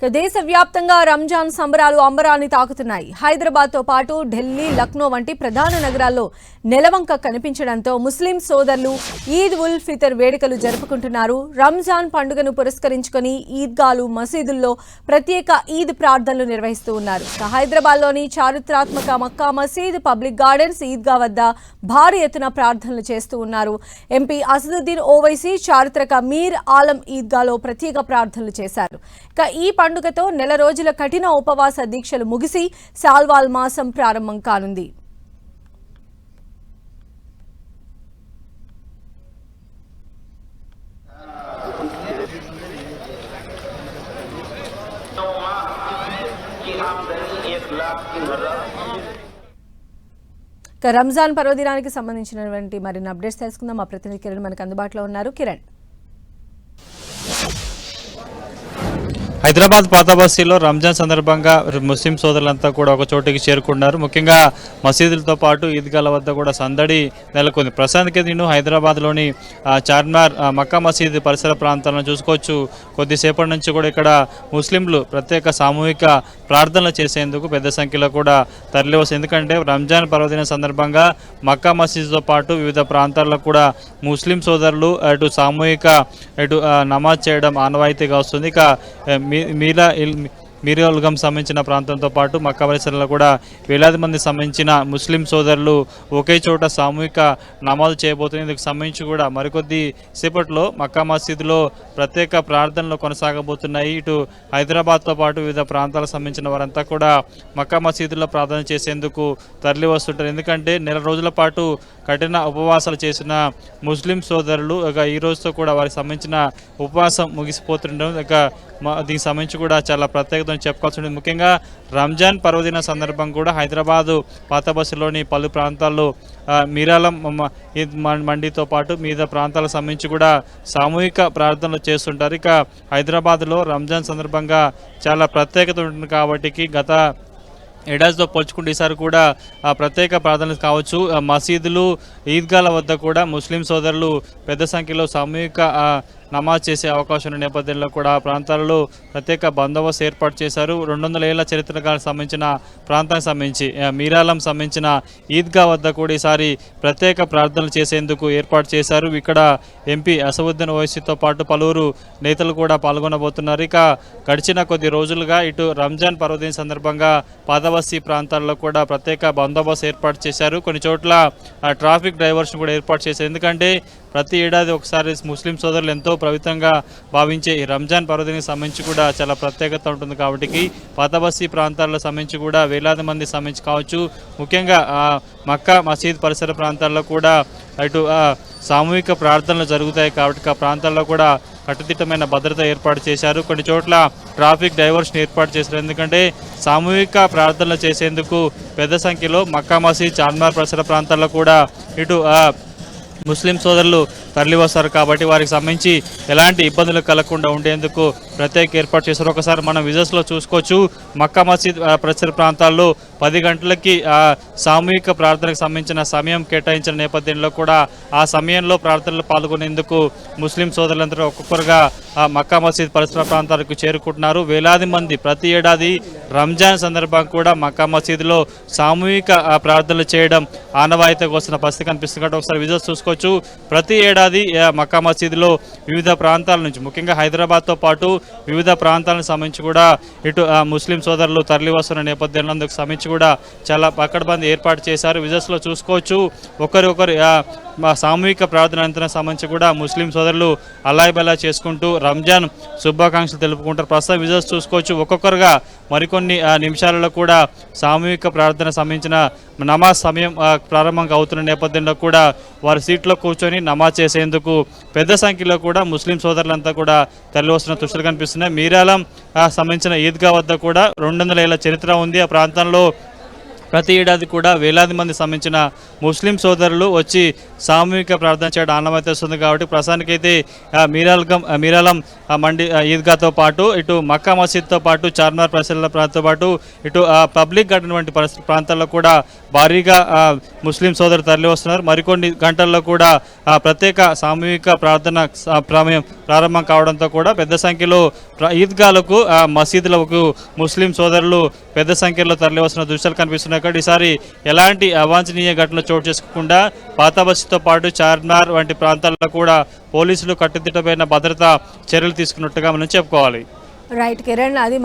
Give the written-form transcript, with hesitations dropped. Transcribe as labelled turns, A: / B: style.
A: దేశవ్యాప్తంగా రంజాన్ సంబరాలు అంబరాన్ని తాకుతున్నాయి. హైదరాబాద్తో పాటు ఢిల్లీ, లక్నో వంటి ప్రధాన నగరాల్లో నెలవంక కనిపించడంతో ముస్లిం సోదరులు ఈద్ ఉల్ ఫితర్ వేడుకలు జరుపుకుంటున్నారు. రంజాన్ పండుగను పురస్కరించుకొని ఈద్గాలు, మసీదుల్లో ప్రత్యేక ఈద్ ప్రార్థనలు నిర్వహిస్తూ ఉన్నారు. హైదరాబాద్లోని చారిత్రాత్మక మక్కా మసీద్, పబ్లిక్ గార్డెన్స్, ఈద్గా వద్ద భారీ ఎత్తున ప్రార్థనలు చేస్తూ ఉన్నారు. ఎంపీ అసదుద్దీన్ ఓవైసీ చారిత్రక మీర్ ఆలం ఈద్గాలో ప్రత్యేక ప్రార్థనలు చేశారు. ఈ పండుగతో నెల రోజుల కఠిన ఉపవాస దీక్షలు ముగిసి శాల్వాల్ మాసం ప్రారంభం కానుంది. రంజాన్ పర్వదినానికి సంబంధించినటువంటి మరిన్ని అప్డేట్స్ తెలుసుకుందాం. మా ప్రతినిధి కిరణ్ మనకు అందుబాటులో ఉన్నారు. కిరణ్,
B: హైదరాబాద్ పాత బస్తీలో రంజాన్ సందర్భంగా ముస్లిం సోదరులంతా కూడా ఒక చోటికి చేరుకున్నారు. ముఖ్యంగా మసీదులతో పాటు ఈద్గాల వద్ద కూడా సందడి నెలకొంది. ప్రస్తుతానికి నేను హైదరాబాద్లోని చార్మినార్, మక్కా మసీద్ పరిసర ప్రాంతాలను చూసుకోవచ్చు. కొద్దిసేపటి నుంచి కూడా ఇక్కడ ముస్లింలు ప్రత్యేక సామూహిక ప్రార్థనలు చేసేందుకు పెద్ద సంఖ్యలో కూడా తరలివస్తుంది. ఎందుకంటే రంజాన్ పర్వదిన సందర్భంగా మక్కా మసీద్తో పాటు వివిధ ప్రాంతాల్లో కూడా ముస్లిం సోదరులు అటు సామూహిక నమాజ్ చేయడం ఆనవాయితీగా వస్తుంది. ఇక మీరాల్గం సంబంధించిన ప్రాంతంతో పాటు మక్కా పరిసరాల్లో కూడా వేలాది మంది సంబంధించిన ముస్లిం సోదరులు ఒకే చోట సామూహిక నమాజు చేయబోతున్నారు. ఇందుకు సంబంధించి కూడా మరికొద్ది సేపట్లో మక్కా మసీదులో ప్రత్యేక ప్రార్థనలు కొనసాగబోతున్నాయి. ఇటు హైదరాబాద్తో పాటు వివిధ ప్రాంతాలకు సంబంధించిన వారంతా కూడా మక్కా మసీదులో ప్రార్థన చేసేందుకు తరలి వస్తుంటారు. ఎందుకంటే నెల రోజుల పాటు కఠిన ఉపవాసాలు చేసిన ముస్లిం సోదరులు ఈ రోజుతో కూడా వారికి సంబంధించిన ఉపవాసం ముగిసిపోతుండడం దీనికి సంబంధించి కూడా చాలా ప్రత్యేకత చెప్పుకోవాల్సి ఉంటుంది. ముఖ్యంగా రంజాన్ పర్వదిన సందర్భం కూడా హైదరాబాదు పాత బస్సులోని పలు ప్రాంతాల్లో మీరాలం మండితో పాటు మిగతా ప్రాంతాలకు సంబంధించి కూడా సామూహిక ప్రార్థనలు చేస్తుంటారు. ఇక హైదరాబాద్లో రంజాన్ సందర్భంగా చాలా ప్రత్యేకత ఉంటుంది కాబట్టి గత ఏడాదితో పోల్చుకుంటే ఈసారి కూడా ప్రత్యేక ప్రార్థనలు కావచ్చు. మసీదులు, ఈద్గాల వద్ద కూడా ముస్లిం సోదరులు పెద్ద సంఖ్యలో సామూహిక నమాజ్ చేసే అవకాశం ఉన్న నేపథ్యంలో కూడా ప్రాంతాలలో ప్రత్యేక బందోబస్తు ఏర్పాటు చేశారు. 200 ఏళ్ల చరిత్రకు సంబంధించిన ప్రాంతానికి సంబంధించి మీరాలం సంబంధించిన ఈద్గా వద్ద కూడా ఈసారి ప్రత్యేక ప్రార్థనలు చేసేందుకు ఏర్పాటు చేశారు. ఇక్కడ ఎంపీ అసదుద్దీన్ ఓవైసీతో పాటు పలువురు నేతలు కూడా పాల్గొనబోతున్నారు. ఇక గడిచిన కొద్ది రోజులుగా ఇటు రంజాన్ పర్వదిన సందర్భంగా పాతబస్తీ ప్రాంతాల్లో కూడా ప్రత్యేక బందోబస్తు ఏర్పాటు చేశారు. కొన్ని చోట్ల ట్రాఫిక్ డ్రైవర్స్ను కూడా ఏర్పాటు చేశారు. ఎందుకంటే ప్రతి ఏడాది ఒకసారి ముస్లిం సోదరులు ఎంతో పవిత్రంగా భావించే ఈ రంజాన్ పర్వదినానికి సంబంధించి కూడా చాలా ప్రత్యేకత ఉంటుంది. కాబట్టి పాతబస్తీ ప్రాంతాల్లో సంబంధించి కూడా వేలాది మంది సంబంధించి కావచ్చు. ముఖ్యంగా మక్కా మసీద్ పరిసర ప్రాంతాల్లో కూడా అటు సామూహిక ప్రార్థనలు జరుగుతాయి. కాబట్టి ఆ ప్రాంతాల్లో కూడా కట్టుదిట్టమైన భద్రత ఏర్పాటు చేశారు. కొన్ని చోట్ల ట్రాఫిక్ డైవర్షన్ ఏర్పాటు చేశారు. ఎందుకంటే సామూహిక ప్రార్థనలు చేసేందుకు పెద్ద సంఖ్యలో మక్కా మసీద్, చార్మినార్ పరిసర ప్రాంతాల్లో కూడా ఇటు ముస్లిం సోదరులు తరలి వస్తారు. కాబట్టి వారికి సంబంధించి ఎలాంటి ఇబ్బందులు కలగకుండా ఉండేందుకు ప్రత్యేక ఏర్పాటు చేశారు. ఒకసారి మనం విజువల్స్లో చూసుకోవచ్చు. మక్కా మసీద్ పరిసర ప్రాంతాల్లో 10 గంటలకి సామూహిక ప్రార్థనకు సంబంధించిన సమయం కేటాయించిన నేపథ్యంలో కూడా ఆ సమయంలో ప్రార్థనలు పాల్గొనేందుకు ముస్లిం సోదరులందరూ ఒక్కొక్కరుగా మక్కా మసీద్ పరిసర ప్రాంతాలకు చేరుకుంటున్నారు. వేలాది మంది ప్రతి ఏడాది రంజాన్ సందర్భంగా కూడా మక్కా మసీదులో సామూహిక ప్రార్థనలు చేయడం ఆనవాయితీగా వస్తున్న పరిస్థితి కనిపిస్తుంది. కాబట్టి ఒకసారి విజువల్స్ చూసుకోవచ్చు. ప్రతి ఏడాది మక్కా మసీదులో వివిధ ప్రాంతాల నుంచి, ముఖ్యంగా హైదరాబాద్తో పాటు వివిధ ప్రాంతాలకు సంబంధించి కూడా ఇటు ముస్లిం సోదరులు తరలి వస్తున్న నేపథ్యంలో అందుకు సంబంధించి కూడా చాలా పకడ్బందీ ఏర్పాటు చేశారు. విజువల్స్లో చూసుకోవచ్చు. ఒకరు సామూహిక ప్రార్థన సంబంధించి కూడా ముస్లిం సోదరులు అల్లాయ్ బల్లా చేసుకుంటూ రంజాన్ శుభాకాంక్షలు తెలుపుకుంటారు. ప్రస్తుతం విజువల్స్ చూసుకోవచ్చు. ఒక్కొక్కరుగా మరికొన్ని నిమిషాలలో కూడా సామూహిక ప్రార్థన సంబంధించిన నమాజ్ సమయం ప్రారంభంగా అవుతున్న నేపథ్యంలో కూడా వారి సీట్లో కూర్చొని నమాజ్ చేసేందుకు పెద్ద సంఖ్యలో కూడా ముస్లిం సోదరులంతా కూడా తరలి వస్తున్న దృశ్యాలు కనిపిస్తున్నాయి. మీరాలం సంబంధించిన ఈద్గా వద్ద కూడా 200 ఏళ్ల చరిత్ర ఉంది. ఆ ప్రాంతంలో ప్రతి ఏడాది కూడా వేలాది మంది సంబంధించిన ముస్లిం సోదరులు వచ్చి సామూహిక ప్రార్థన చేయడం ఆనవాయితీ వస్తుంది. కాబట్టి ప్రస్తుతానికైతే మీరాలం మండి ఈద్గాతో పాటు ఇటు మక్కా మసీద్తో పాటు చార్మినార్ పరిసరాల ప్రాంతంతో పాటు ఇటు పబ్లిక్ గార్డెన్ వంటి ప్రాంతాల్లో కూడా భారీగా ముస్లిం సోదరులు తరలి వస్తున్నారు. మరికొన్ని గంటల్లో కూడా ప్రత్యేక సామూహిక ప్రార్థన ప్రారంభం కావడంతో కూడా పెద్ద సంఖ్యలో ఈద్గాలకు మసీదులకు ముస్లిం సోదరులు పెద్ద సంఖ్యలో తరలి వస్తున్న దృశ్యాలు కనిపిస్తున్నాయి. ఇక్కడ ఈసారి ఎలాంటి అవాంఛనీయ ఘటనలు చోటు చేసుకోకుండా పాత బస్తీతో పాటు చార్మినార్ వంటి ప్రాంతాల్లో కూడా పోలీసులు కట్టుదిట్టమైన భద్రతా చర్యలు తీసుకున్నట్టుగా మనం చెప్పుకోవాలి.
A: రైట్ కిరణ్, అది